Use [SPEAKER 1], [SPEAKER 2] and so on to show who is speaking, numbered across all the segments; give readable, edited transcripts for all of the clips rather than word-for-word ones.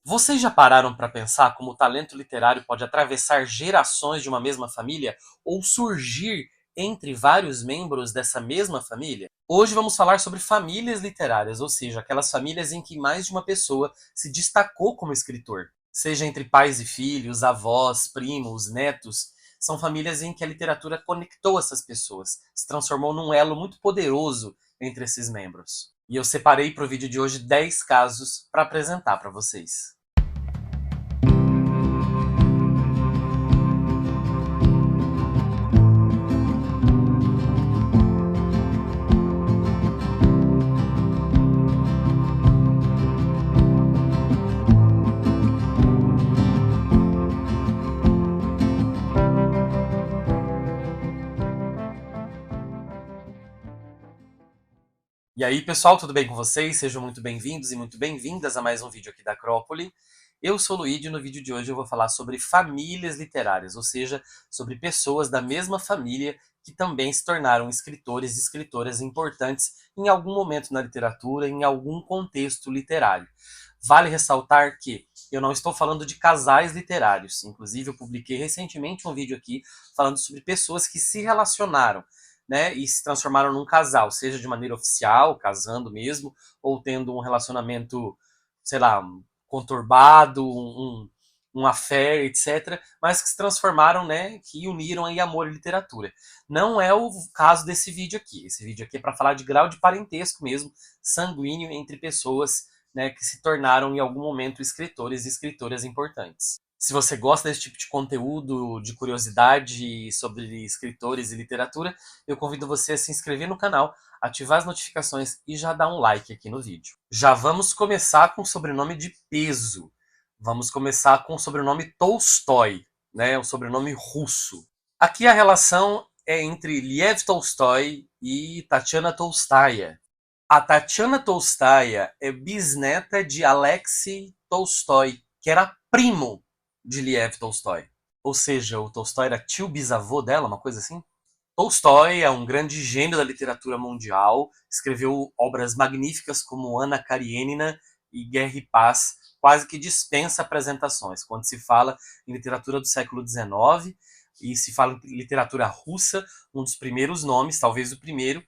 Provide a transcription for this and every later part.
[SPEAKER 1] Vocês já pararam para pensar como o talento literário pode atravessar gerações de uma mesma família ou surgir entre vários membros dessa mesma família? Hoje vamos falar sobre famílias literárias, ou seja, aquelas famílias em que mais de uma pessoa se destacou como escritor. Seja entre pais e filhos, avós, primos, netos, são famílias em que a literatura conectou essas pessoas, se transformou num elo muito poderoso entre esses membros. E eu separei para o vídeo de hoje 10 casos para apresentar para vocês. E aí, pessoal, tudo bem com vocês? Sejam muito bem-vindos e muito bem-vindas a mais um vídeo aqui da Acrópole. Eu sou o Luigi e no vídeo de hoje eu vou falar sobre famílias literárias, ou seja, sobre pessoas da mesma família que também se tornaram escritores e escritoras importantes em algum momento na literatura, em algum contexto literário. Vale ressaltar que eu não estou falando de casais literários, inclusive eu publiquei recentemente um vídeo aqui falando sobre pessoas que se relacionaram, né, e se transformaram num casal, seja de maneira oficial, casando mesmo, ou tendo um relacionamento, sei lá, conturbado, um affair, etc., mas que se transformaram, né, que uniram aí amor e literatura. Não é o caso desse vídeo aqui. Esse vídeo aqui é para falar de grau de parentesco mesmo, sanguíneo entre pessoas, né, que se tornaram em algum momento escritores e escritoras importantes. Se você gosta desse tipo de conteúdo, de curiosidade sobre escritores e literatura, eu convido você a se inscrever no canal, ativar as notificações e já dar um like aqui no vídeo. Já vamos começar com o sobrenome de peso. Vamos começar com o sobrenome Tolstói, né, o sobrenome russo. Aqui a relação é entre Lev Tolstói e Tatiana Tolstaia. A Tatiana Tolstaia é bisneta de Alexei Tolstói, que era primo de Lev Tolstói. Ou seja, o Tolstói era tio bisavô dela, uma coisa assim. Tolstói é um grande gênio da literatura mundial, escreveu obras magníficas como Ana Karenina e Guerra e Paz, quase que dispensa apresentações. Quando se fala em literatura do século XIX e se fala em literatura russa, um dos primeiros nomes, talvez o primeiro,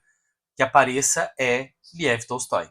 [SPEAKER 1] que apareça é Lev Tolstói.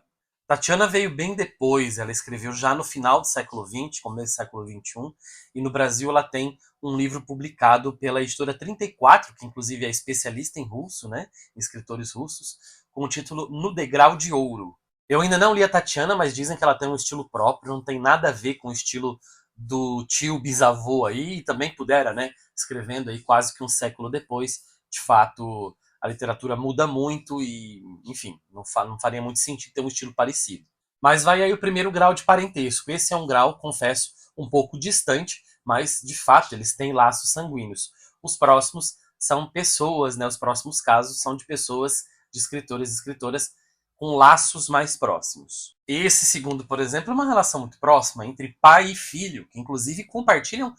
[SPEAKER 1] Tatiana veio bem depois, ela escreveu já no final do século XX, começo do século XXI, e no Brasil ela tem um livro publicado pela editora 34, que inclusive é especialista em russo, né, em escritores russos, com o título No Degrau de Ouro. Eu ainda não li a Tatiana, mas dizem que ela tem um estilo próprio, não tem nada a ver com o estilo do tio bisavô aí, e também pudera, né, escrevendo aí quase que um século depois, de fato, a literatura muda muito e, enfim, não faria muito sentido ter um estilo parecido. Mas vai aí o primeiro grau de parentesco. Esse é um grau, confesso, um pouco distante, mas, de fato, eles têm laços sanguíneos. Os próximos são pessoas, né? Os próximos casos são de pessoas, de escritores e escritoras com laços mais próximos. Esse segundo, por exemplo, é uma relação muito próxima entre pai e filho, que inclusive compartilham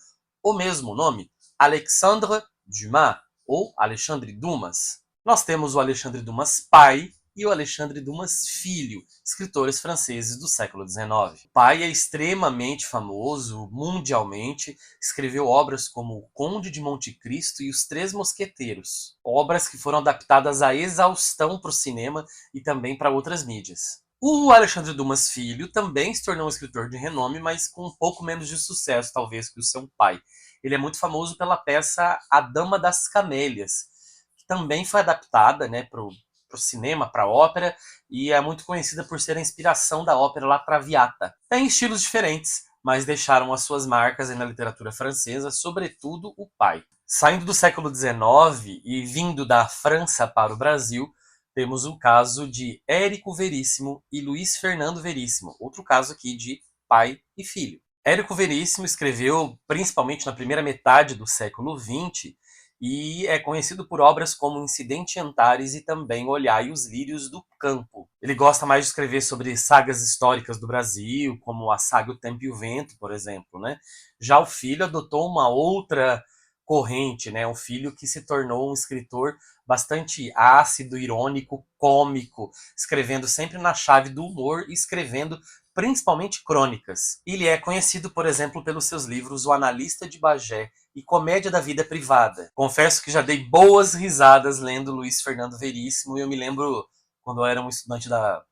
[SPEAKER 1] o mesmo nome, Alexandre Dumas, ou Alexandre Dumas. Nós temos o Alexandre Dumas pai e o Alexandre Dumas filho, escritores franceses do século XIX. O pai é extremamente famoso mundialmente, escreveu obras como O Conde de Monte Cristo e Os Três Mosqueteiros, obras que foram adaptadas à exaustão para o cinema e também para outras mídias. O Alexandre Dumas Filho também se tornou um escritor de renome, mas com um pouco menos de sucesso, talvez, que o seu pai. Ele é muito famoso pela peça A Dama das Camélias, que também foi adaptada, né, para o cinema, para a ópera, e é muito conhecida por ser a inspiração da ópera La Traviata. Tem estilos diferentes, mas deixaram as suas marcas na literatura francesa, sobretudo o pai. Saindo do século XIX e vindo da França para o Brasil, temos o caso de Érico Veríssimo e Luiz Fernando Veríssimo, outro caso aqui de pai e filho. Érico Veríssimo escreveu principalmente na primeira metade do século XX e é conhecido por obras como Incidente em Antares e também Olhai os Lírios do Campo. Ele gosta mais de escrever sobre sagas históricas do Brasil, como a saga O Tempo e o Vento, por exemplo, né? Já o filho adotou uma outra corrente, né? Um filho que se tornou um escritor bastante ácido, irônico, cômico, escrevendo sempre na chave do humor e escrevendo principalmente crônicas. Ele é conhecido, por exemplo, pelos seus livros O Analista de Bagé e Comédia da Vida Privada. Confesso que já dei boas risadas lendo Luiz Fernando Veríssimo, e eu me lembro, quando eu era um estudante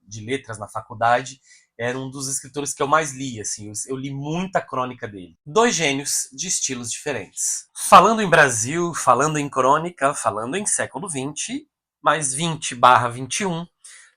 [SPEAKER 1] de letras na faculdade, era um dos escritores que eu mais li, assim, eu li muita crônica dele. Dois gênios de estilos diferentes. Falando em Brasil, falando em crônica, falando em século XX, mais 20/21,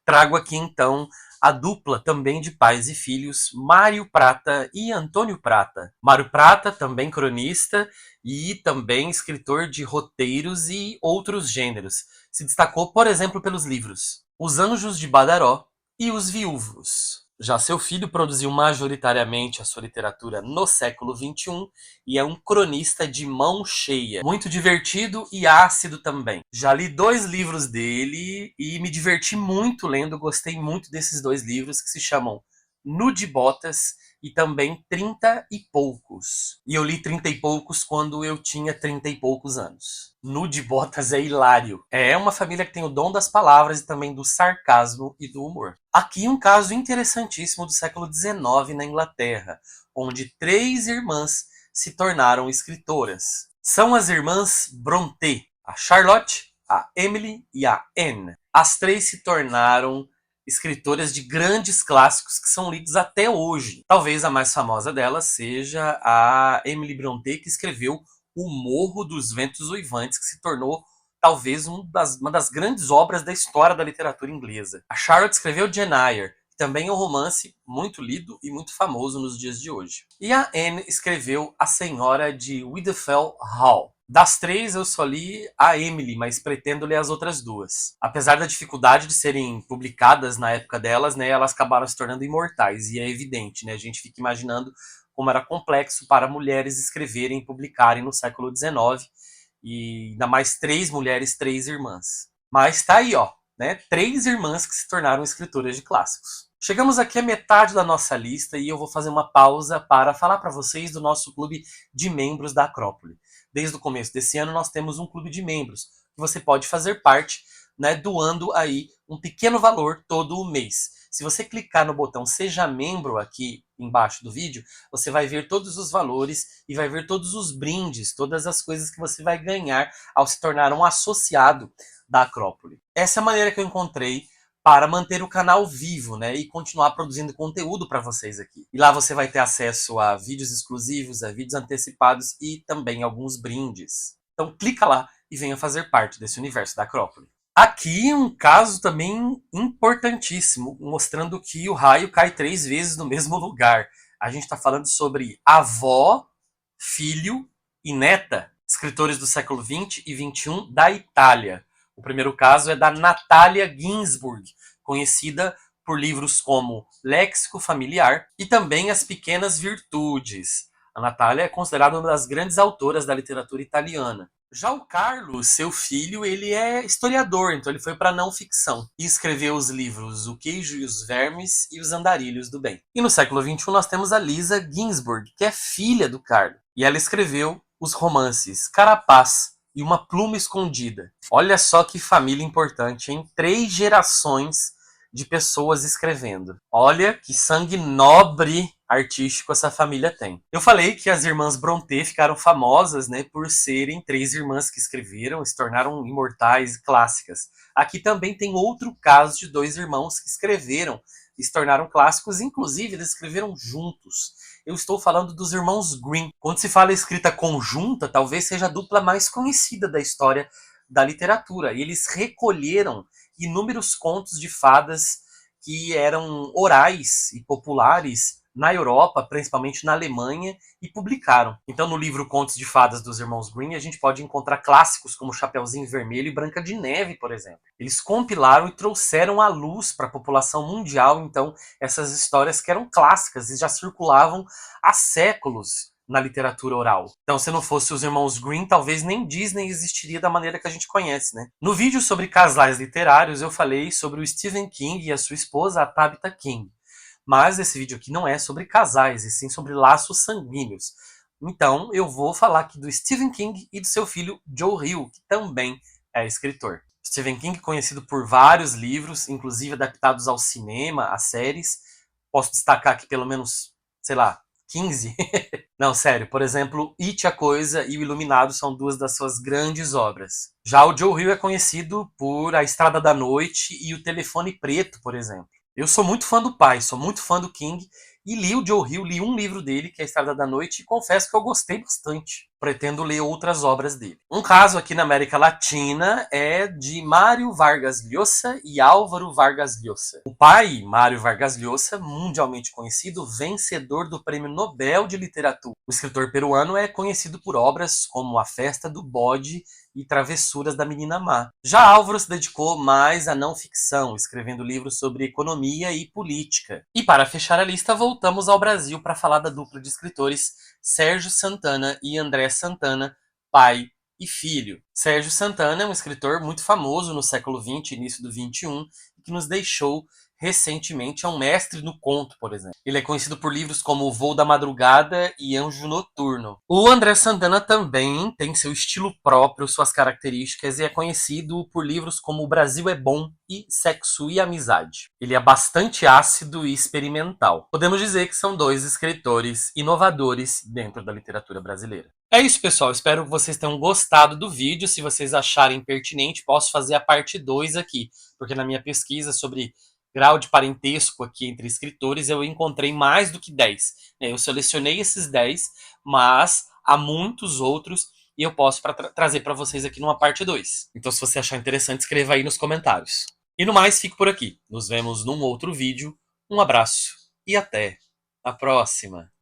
[SPEAKER 1] trago aqui então a dupla também de pais e filhos, Mário Prata e Antônio Prata. Mário Prata, também cronista e também escritor de roteiros e outros gêneros. Se destacou, por exemplo, pelos livros Os Anjos de Badaró e Os Viúvos. Já seu filho produziu majoritariamente a sua literatura no século XXI e é um cronista de mão cheia. Muito divertido e ácido também. Já li 2 livros dele e me diverti muito lendo, gostei muito desses 2 livros, que se chamam Nu de Botas e também 30 e Poucos. E eu li 30 e Poucos quando eu tinha 30 e poucos anos. Nu de Botas é hilário. É uma família que tem o dom das palavras e também do sarcasmo e do humor. Aqui um caso interessantíssimo do século XIX na Inglaterra, onde 3 irmãs se tornaram escritoras. São as irmãs Brontë, a Charlotte, a Emily e a Anne. As 3 se tornaram escritoras de grandes clássicos que são lidos até hoje. Talvez a mais famosa delas seja a Emily Brontë, que escreveu O Morro dos Ventos Uivantes, que se tornou talvez uma das grandes obras da história da literatura inglesa. A Charlotte escreveu Jane Eyre, que também é um romance muito lido e muito famoso nos dias de hoje. E a Anne escreveu A Senhora de Widderfell Hall. Das 3, eu só li a Emily, mas pretendo ler as outras 2. Apesar da dificuldade de serem publicadas na época delas, né, elas acabaram se tornando imortais, e é evidente, né, a gente fica imaginando como era complexo para mulheres escreverem e publicarem no século XIX, e ainda mais 3 mulheres, 3 irmãs. Mas tá aí, ó, né, 3 irmãs que se tornaram escritoras de clássicos. Chegamos aqui à metade da nossa lista e eu vou fazer uma pausa para falar para vocês do nosso clube de membros da Acrópole. Desde o começo desse ano nós temos um clube de membros que você pode fazer parte, né, doando aí um pequeno valor todo o mês. Se você clicar no botão Seja Membro aqui embaixo do vídeo, você vai ver todos os valores e vai ver todos os brindes, todas as coisas que você vai ganhar ao se tornar um associado da Acrópole. Essa é a maneira que eu encontrei para manter o canal vivo, né, e continuar produzindo conteúdo para vocês aqui. E lá você vai ter acesso a vídeos exclusivos, a vídeos antecipados e também alguns brindes. Então clica lá e venha fazer parte desse universo da Acrópole. Aqui um caso também importantíssimo, mostrando que o raio cai 3 vezes no mesmo lugar. A gente está falando sobre avó, filho e neta, escritores do século XX e XXI da Itália. O primeiro caso é da Natalia Ginzburg, conhecida por livros como Léxico Familiar e também As Pequenas Virtudes. A Natalia é considerada uma das grandes autoras da literatura italiana. Já o Carlos, seu filho, ele é historiador, então ele foi para a não ficção e escreveu os livros O Queijo e os Vermes e Os Andarilhos do Bem. E no século XXI nós temos a Lisa Ginzburg, que é filha do Carlos, e ela escreveu os romances Carapaz e Uma Pluma Escondida. Olha só que família importante, hein? 3 gerações de pessoas escrevendo. Olha que sangue nobre artístico essa família tem. Eu falei que as irmãs Brontë ficaram famosas, né, por serem 3 irmãs que escreveram, se tornaram imortais e clássicas. Aqui também tem outro caso de 2 irmãos que escreveram e se tornaram clássicos, inclusive eles escreveram juntos. Eu estou falando dos irmãos Grimm. Quando se fala escrita conjunta, talvez seja a dupla mais conhecida da história da literatura. E eles recolheram inúmeros contos de fadas que eram orais e populares na Europa, principalmente na Alemanha, e publicaram. Então, no livro Contos de Fadas dos Irmãos Grimm, a gente pode encontrar clássicos como Chapeuzinho Vermelho e Branca de Neve, por exemplo. Eles compilaram e trouxeram à luz para a população mundial, então, essas histórias que eram clássicas e já circulavam há séculos na literatura oral. Então, se não fosse os irmãos Grimm, talvez nem Disney existiria da maneira que a gente conhece, né? No vídeo sobre casais literários, eu falei sobre o Stephen King e a sua esposa, a Tabitha King. Mas esse vídeo aqui não é sobre casais, e sim sobre laços sanguíneos. Então, eu vou falar aqui do Stephen King e do seu filho Joe Hill, que também é escritor. Stephen King, conhecido por vários livros, inclusive adaptados ao cinema, a séries, Posso destacar aqui pelo menos, sei lá, 15? Não, sério, por exemplo, It, a Coisa e O Iluminado são duas das suas grandes obras. Já o Joe Hill é conhecido por A Estrada da Noite e O Telefone Preto, por exemplo. Eu sou muito fã do pai, sou muito fã do King, e li o Joe Hill, li um livro dele, que é A Estrada da Noite, e confesso que eu gostei bastante. Pretendo ler outras obras dele. Um caso aqui na América Latina é de Mário Vargas Llosa e Álvaro Vargas Llosa. O pai, Mário Vargas Llosa, mundialmente conhecido, vencedor do Prêmio Nobel de Literatura. O escritor peruano é conhecido por obras como A Festa do Bode e Travessuras da Menina Má. Já Álvaro se dedicou mais à não ficção, escrevendo livros sobre economia e política. E para fechar a lista, voltamos ao Brasil para falar da dupla de escritores Sérgio Santana e André Santana, pai e filho. Sérgio Santana é um escritor muito famoso no século XX, início do XXI, que nos deixou recentemente. É um mestre no conto, por exemplo. Ele é conhecido por livros como O Voo da Madrugada e Anjo Noturno. O André Santana também tem seu estilo próprio, suas características, e é conhecido por livros como O Brasil é Bom e Sexo e Amizade. Ele é bastante ácido e experimental. Podemos dizer que são dois escritores inovadores dentro da literatura brasileira. É isso, pessoal. Espero que vocês tenham gostado do vídeo. Se vocês acharem pertinente, posso fazer a parte 2 aqui, porque na minha pesquisa sobre grau de parentesco aqui entre escritores, eu encontrei mais do que 10. Eu selecionei esses 10, mas há muitos outros e eu posso trazer para vocês aqui numa parte 2. Então, se você achar interessante, escreva aí nos comentários. E no mais, fico por aqui. Nos vemos num outro vídeo. Um abraço e até a próxima!